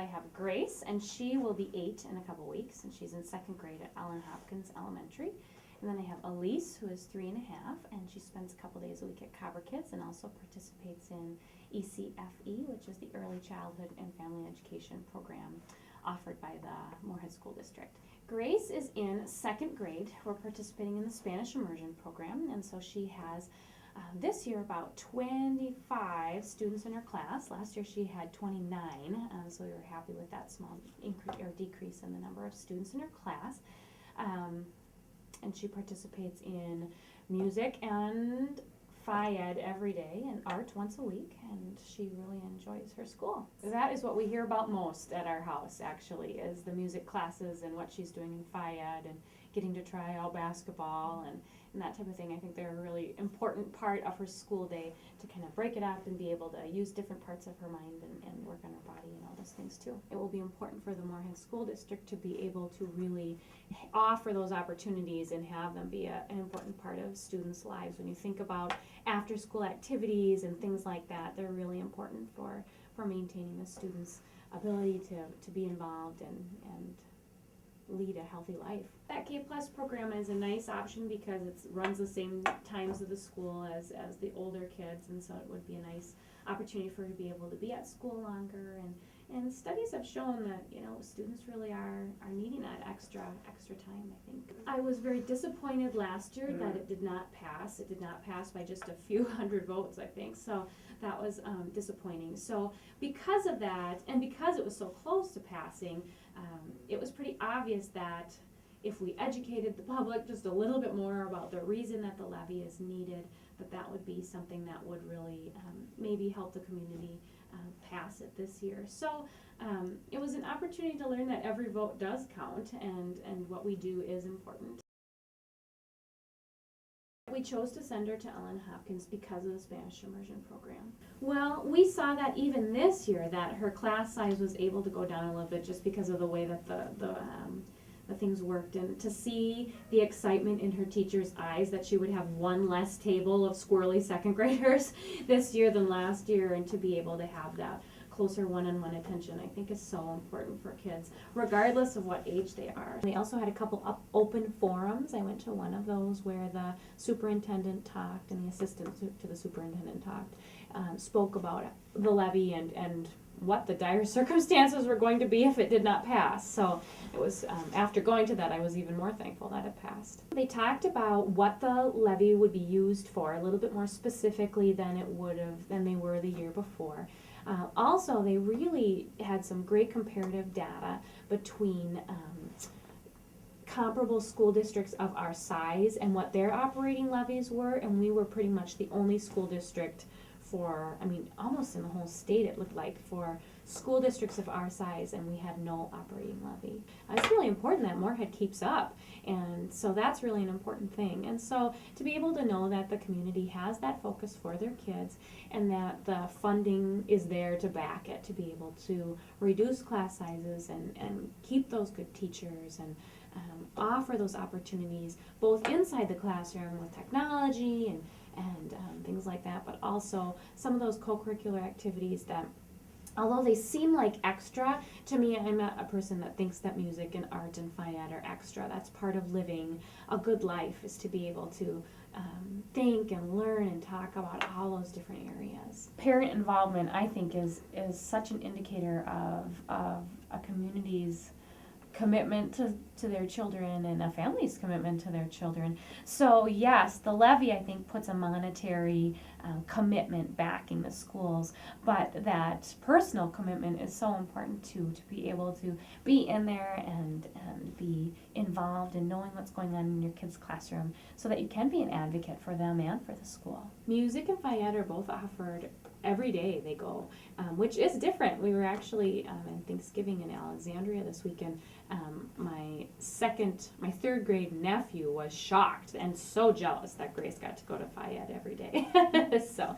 I have Grace, and she will be 8 in a couple weeks, and she's in 2nd grade at Allen Hopkins Elementary. And then I have Elise, who is 3 1/2, and she spends a couple days a week at Cobber Kids and also participates in ECFE, which is the Early Childhood and Family Education program offered by the Moorhead School District. Grace is in 2nd grade. We're participating in the Spanish Immersion program, and so she has this year about 25 students in her class. Last year she had 29, so we were happy with that small increase or decrease in the number of students in her class. And she participates in music and Phi Ed every day and art once a week, and she really enjoys her school. That is what we hear about most at our house, actually, is the music classes and what she's doing in Phi Ed and getting to try out basketball and that type of thing. I think they're a really important part of her school day to kind of break it up and be able to use different parts of her mind and work on her body and all those things too. It will be important for the Moorhead School District to be able to really offer those opportunities and have them be an important part of students' lives. When you think about after school activities and things like that, they're really important for maintaining the students' ability to be involved and lead a healthy life. That K Plus program is a nice option because it runs the same times of the school as the older kids, and so it would be a nice opportunity for her to be able to be at school longer. And studies have shown that, you know, students really are needing that extra time, I think. I was very disappointed last year that it did not pass. It did not pass by just a few hundred votes, I think. So that was disappointing. So because of that, and because it was so close to passing, it was pretty obvious that if we educated the public just a little bit more about the reason that the levy is needed, that would be something that would really maybe help the community pass it this year. So it was an opportunity to learn that every vote does count and what we do is important. We chose to send her to Allen Hopkins because of the Spanish Immersion program. Well, we saw that even this year that her class size was able to go down a little bit just because of the way that the things worked, and to see the excitement in her teacher's eyes that she would have one less table of squirrely 2nd graders this year than last year, and to be able to have that closer one-on-one attention, I think is so important for kids, regardless of what age they are. We also had a couple open forums. I went to one of those where the superintendent talked and the assistant to the superintendent talked, spoke about the levy and what the dire circumstances were going to be if it did not pass. So it was, after going to that, I was even more thankful that it passed. They talked about what the levy would be used for a little bit more specifically than they were the year before. Also, they really had some great comparative data between comparable school districts of our size and what their operating levies were, and we were pretty much the only school district for, I mean, almost in the whole state it looked like, for school districts of our size, and we had no operating levy. It's really important that Moorhead keeps up, and so that's really an important thing. And so to be able to know that the community has that focus for their kids and that the funding is there to back it, to be able to reduce class sizes and keep those good teachers and offer those opportunities both inside the classroom with technology and things like that, but also some of those co-curricular activities that, although they seem like extra, to me, I'm a person that thinks that music and art and Phi Ed are extra. That's part of living a good life, is to be able to think and learn and talk about all those different areas. Parent involvement, I think, is such an indicator of a community's commitment to their children and a family's commitment to their children. So yes, the levy, I think, puts a monetary commitment backing the schools, but that personal commitment is so important too, to be able to be in there and be involved in knowing what's going on in your kid's classroom so that you can be an advocate for them and for the school. Music and Phi Ed are both offered every day they go, which is different. We were actually in Thanksgiving in Alexandria this weekend. My 3rd grade nephew was shocked and so jealous that Grace got to go to Phi Ed every day. So